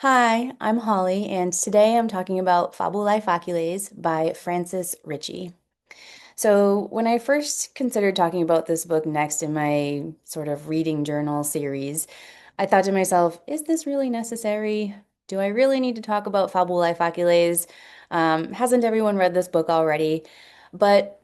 Hi, I'm Holly, and today I'm talking about Fabulae Faciles by Francis Ritchie. So, when I first considered talking about this book next in my sort of reading journal series, I thought to myself, is this really necessary? Do I really need to talk about Fabulae Faciles? Hasn't everyone read this book already? But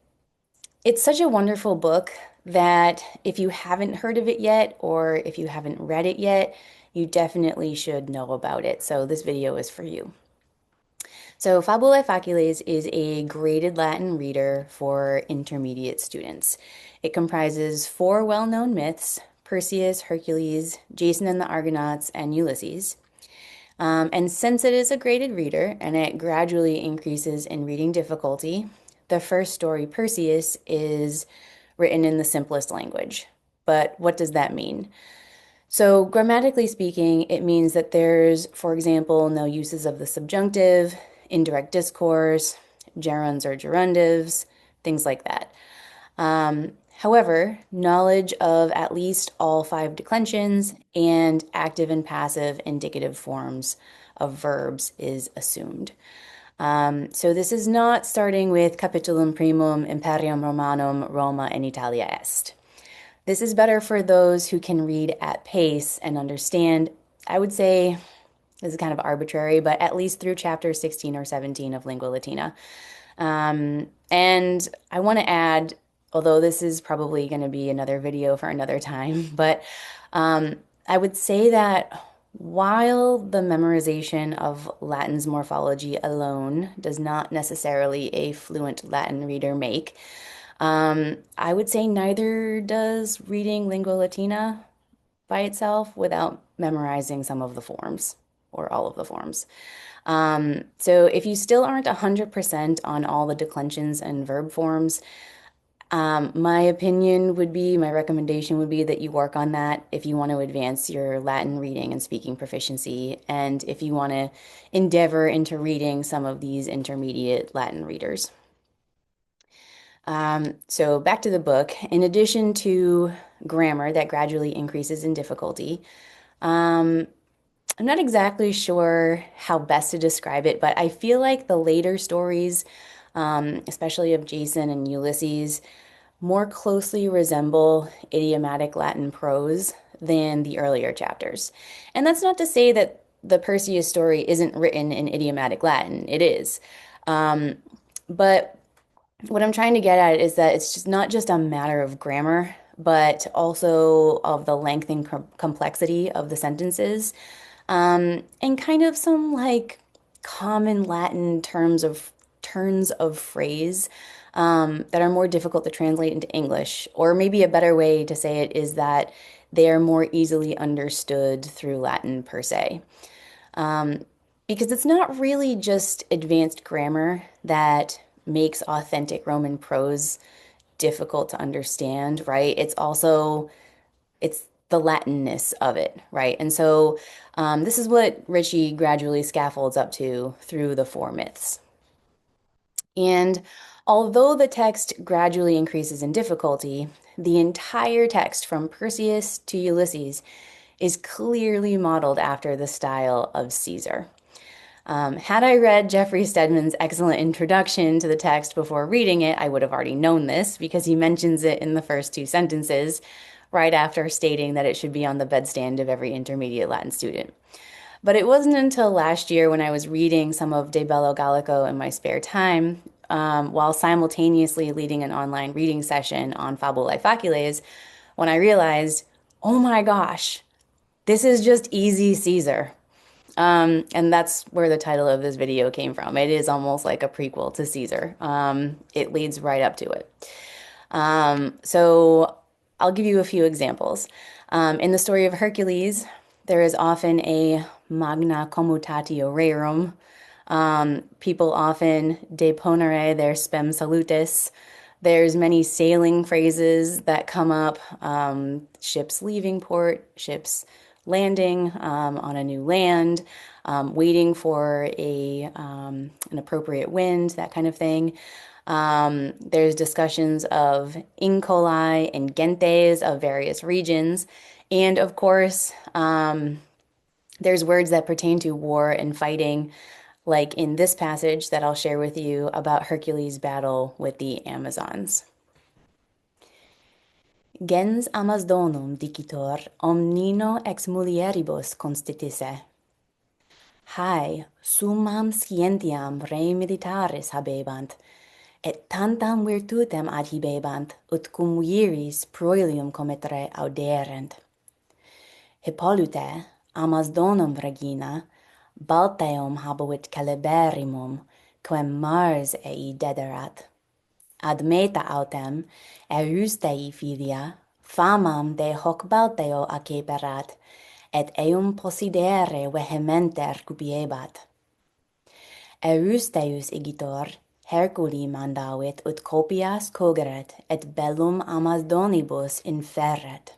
it's such a wonderful book that if you haven't heard of it yet, or if you haven't read it yet, you definitely should know about it. So this video is for you. So Fabulae Faciles is a graded Latin reader for intermediate students. It comprises four well-known myths: Perseus, Hercules, Jason and the Argonauts, and Ulysses. And since it is a graded reader and it gradually increases in reading difficulty, the first story, Perseus, is written in the simplest language. But what does that mean? So, grammatically speaking, it means that there's, for example, no uses of the subjunctive, indirect discourse, gerunds or gerundives, things like that. However, knowledge of at least all five declensions and active and passive indicative forms of verbs is assumed. So this is not starting with Capitulum Primum Imperium Romanum Roma in Italia Est. This is better for those who can read at pace and understand, I would say, this is kind of arbitrary, but at least through chapter 16 or 17 of Lingua Latina. And I want to add, although this is probably going to be another video for another time, but I would say that while the memorization of Latin's morphology alone does not necessarily a fluent Latin reader make, I would say neither does reading Lingua Latina by itself without memorizing some of the forms or all of the forms. So if you still aren't 100% on all the declensions and verb forms, my opinion would be, my recommendation would be that you work on that if you want to advance your Latin reading and speaking proficiency, and if you want to endeavor into reading some of these intermediate Latin readers. So back to the book. In addition to grammar that gradually increases in difficulty, I'm not exactly sure how best to describe it, but I feel like the later stories, especially of Jason and Ulysses, more closely resemble idiomatic Latin prose than the earlier chapters. And that's not to say that the Perseus story isn't written in idiomatic Latin. It is. But what I'm trying to get at is that it's just not just a matter of grammar, but also of the length and complexity of the sentences, and kind of some like common Latin turns of phrase that are more difficult to translate into English. Or maybe a better way to say it is that they are more easily understood through Latin per se. Because it's not really just advanced grammar that makes authentic Roman prose difficult to understand, right? It's the Latinness of it, right? And so this is what Ritchie gradually scaffolds up to through the four myths. And although the text gradually increases in difficulty, the entire text from Perseus to Ulysses is clearly modeled after the style of Caesar. Had I read Jeffrey Stedman's excellent introduction to the text before reading it, I would have already known this because he mentions it in the first two sentences, right after stating that it should be on the bedstand of every intermediate Latin student. But it wasn't until last year when I was reading some of De Bello Gallico in my spare time, while simultaneously leading an online reading session on Fabulae Faciles, when I realized, oh my gosh, this is just easy Caesar. And that's where the title of this video came from. It is almost like a prequel to Caesar. It leads right up to it. So I'll give you a few examples. In the story of Hercules, there is often a magna commutatio rerum. People often deponere their spem salutis. There's many sailing phrases that come up, ships leaving port, ships landing on a new land, waiting for an appropriate wind, that kind of thing. There's discussions of incolae and gentes of various regions. And of course, There's words that pertain to war and fighting, like in this passage that I'll share with you about Hercules' battle with the Amazons. Gens Amazdonum dicitor omnino ex mulieribus constituisse. Hae summam scientiam re militaris habebant, et tantam virtutem adhibebant, ut cum viris proelium committere auderent. Hippolyte, Amazdonum regina, Balteum habuit celeberimum, quem Mars ei dederat. Ad meta autem, Eurystei filia, famam de hoc Balteo acceperat, et eum possidere vehementer cupiebat. Eurysteus igitor, Herculi mandavit ut copias cogeret, et bellum Amazdonibus inferret.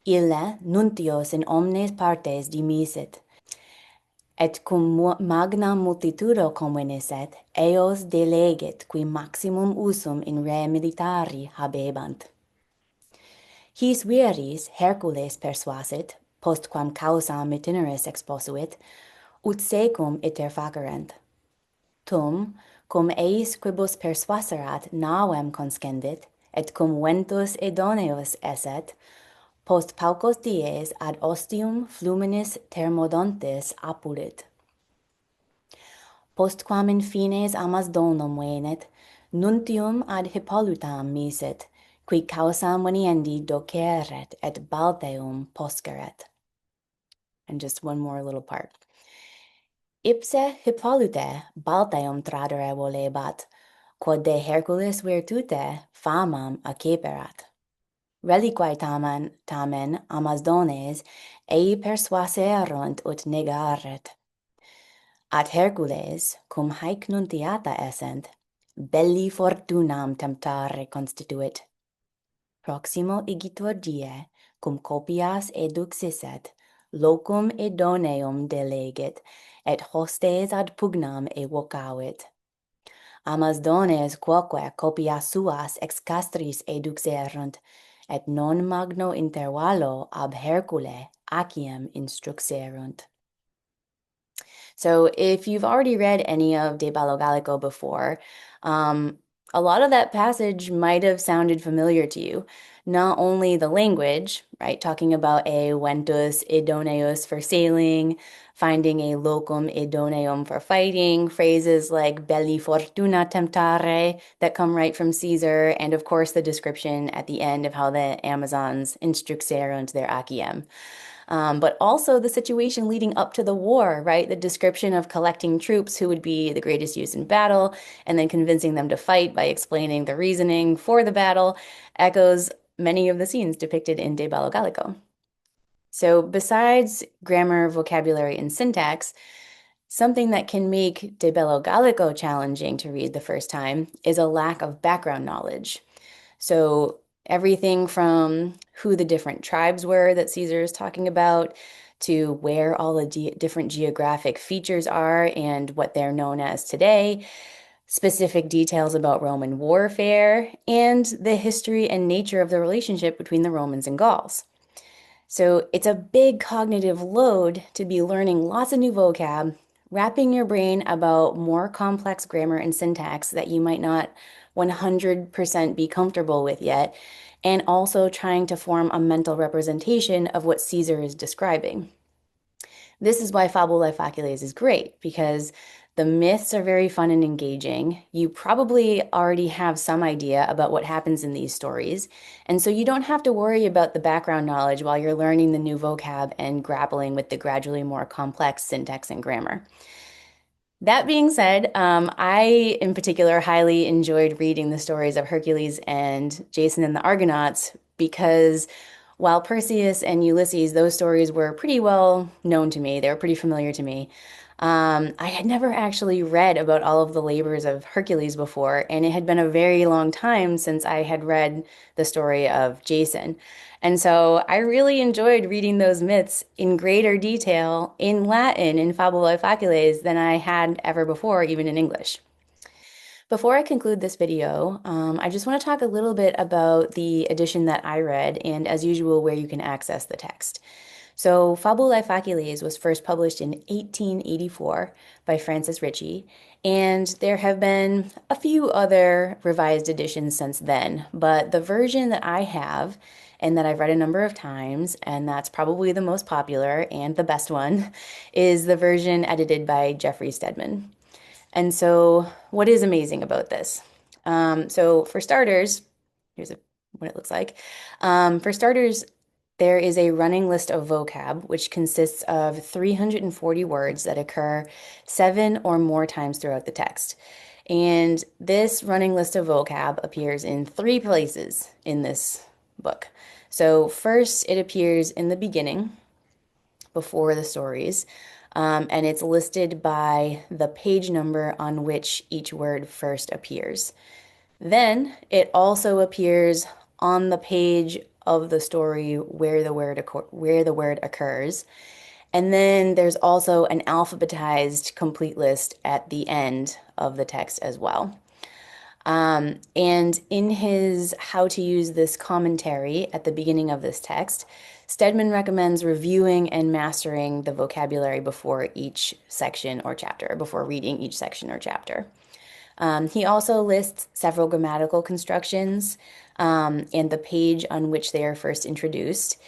Ille nuntios in omnes partes dimisit, et cum magna multitudo convenisset, eos delegit qui maximum usum in re militari habebant. His viris Hercules persuasit, postquam causam itineris exposuit, ut secum iter facerent. Tum, cum eis quibus persuaserat navem conscendit, et cum ventus idoneus esset, post paucos dies ad ostium fluminis thermodontis apulit. Postquam in fines Amazdonum venet, nuntium ad Hippolytam misit, qui causam veniendi doceret et Balteum posceret. And just one more little part. Ipse Hippolyte Balteum tradere volebat, quod de Hercules virtute famam acceperat. Reliquae tamen Amazdones ei persuaserunt ut negaret. Ad Hercules, cum haec nuntiata essent, belli fortunam temptare constituit. Proximo igitur die, cum copias eduxisset, locum idoneum delegit, et hostes ad pugnam evocavit. Amazdones quoque copias suas ex castris eduxerunt, et non magno intervallo ab Hercule aciem instruxerunt. So if you've already read any of De Bello Gallico before, a lot of that passage might have sounded familiar to you. Not only the language, right, talking about a ventus idoneus for sailing, finding a locum idoneum for fighting, phrases like belli fortuna temptare that come right from Caesar, and of course the description at the end of how the Amazons instruxerunt their aciem. But also the situation leading up to the war, right? The description of collecting troops who would be the greatest use in battle and then convincing them to fight by explaining the reasoning for the battle echoes many of the scenes depicted in De Bello Gallico. So besides grammar, vocabulary, and syntax, something that can make De Bello Gallico challenging to read the first time is a lack of background knowledge. So everything from who the different tribes were that Caesar is talking about, to where all the different geographic features are and what they're known as today, specific details about Roman warfare, and the history and nature of the relationship between the Romans and Gauls. So it's a big cognitive load to be learning lots of new vocab, wrapping your brain about more complex grammar and syntax that you might not 100% be comfortable with yet, and also trying to form a mental representation of what Caesar is describing. This is why Fabulae Faciles is great, because the myths are very fun and engaging. You probably already have some idea about what happens in these stories, and so you don't have to worry about the background knowledge while you're learning the new vocab and grappling with the gradually more complex syntax and grammar. That being said, I in particular highly enjoyed reading the stories of Hercules and Jason and the Argonauts because while Perseus and Ulysses, those stories were pretty well known to me, they were pretty familiar to me. I had never actually read about all of the labors of Hercules before, and it had been a very long time since I had read the story of Jason. And so I really enjoyed reading those myths in greater detail in Latin, in Fabulae Faciles, than I had ever before, even in English. Before I conclude this video, I just want to talk a little bit about the edition that I read and, as usual, where you can access the text. So, Fabulae Faciles was first published in 1884 by Francis Ritchie, and there have been a few other revised editions since then. But the version that I have and that I've read a number of times, and that's probably the most popular and the best one, is the version edited by Jeffrey Stedman. And so, what is amazing about this? For starters, here's what it looks like. For starters, there is a running list of vocab, which consists of 340 words that occur 7 or more times throughout the text. And this running list of vocab appears in 3 places in this book. So, first, it appears in the beginning, before the stories, and it's listed by the page number on which each word first appears. Then it also appears on the page of the story where the word occurs. And then there's also an alphabetized complete list at the end of the text as well. And in his How to Use This commentary at the beginning of this text, Stedman recommends reviewing and mastering the vocabulary before each section or chapter, before reading each section or chapter. He also lists several grammatical constructions and the page on which they are first introduced.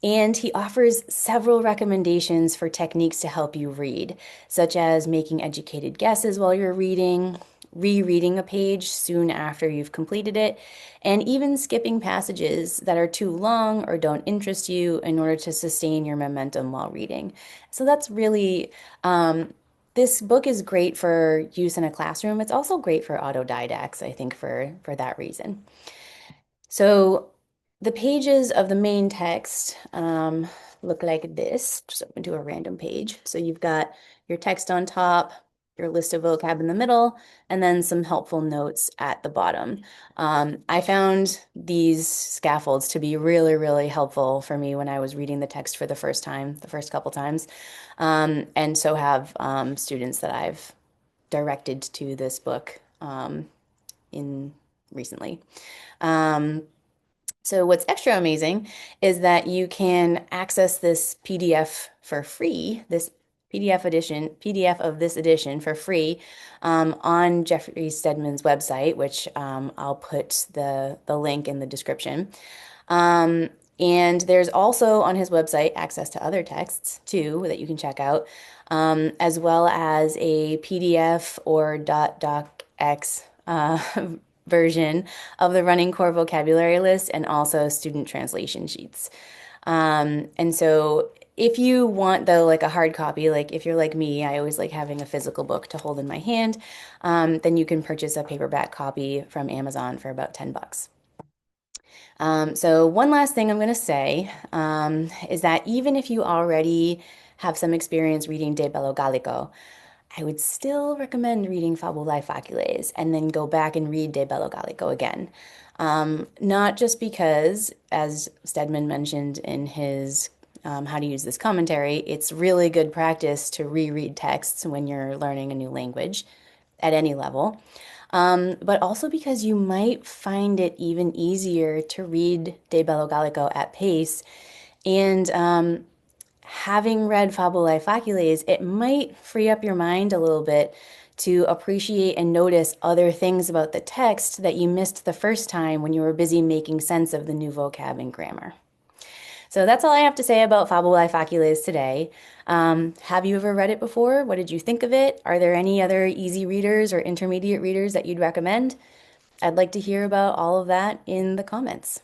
And he offers several recommendations for techniques to help you read, such as making educated guesses while you're reading, rereading a page soon after you've completed it, and even skipping passages that are too long or don't interest you in order to sustain your momentum while reading. So that's really, this book is great for use in a classroom. It's also great for autodidacts, I think, for that reason. So the pages of the main text look like this. Just open to a random page. So you've got your text on top, your list of vocab in the middle, and then some helpful notes at the bottom. I found these scaffolds to be really, really helpful for me when I was reading the text for the first time, the first couple times. And so have students that I've directed to this book in recently. Um, so what's extra amazing is that you can access this PDF for free, this PDF of this edition for free on Jeffrey Stedman's website, which I'll put the link in the description. And there's also on his website access to other texts too that you can check out, as well as a PDF or .docx version of the running core vocabulary list and also student translation sheets. And so if you want though like a hard copy, like if you're like me, I always like having a physical book to hold in my hand, then you can purchase a paperback copy from Amazon for about 10 bucks. So one last thing I'm going to say is that even if you already have some experience reading De Bello Gallico, I would still recommend reading Fabulae Faciles and then go back and read De Bello Gallico again. Not just because, as Stedman mentioned in his How to Use This commentary, it's really good practice to reread texts when you're learning a new language at any level, but also because you might find it even easier to read De Bello Gallico at pace. And having read Fabulae Faciles, it might free up your mind a little bit to appreciate and notice other things about the text that you missed the first time when you were busy making sense of the new vocab and grammar. So that's all I have to say about Fabulae Faciles today. Have you ever read it before? What did you think of it? Are there any other easy readers or intermediate readers that you'd recommend? I'd like to hear about all of that in the comments.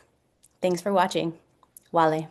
Thanks for watching. Wale.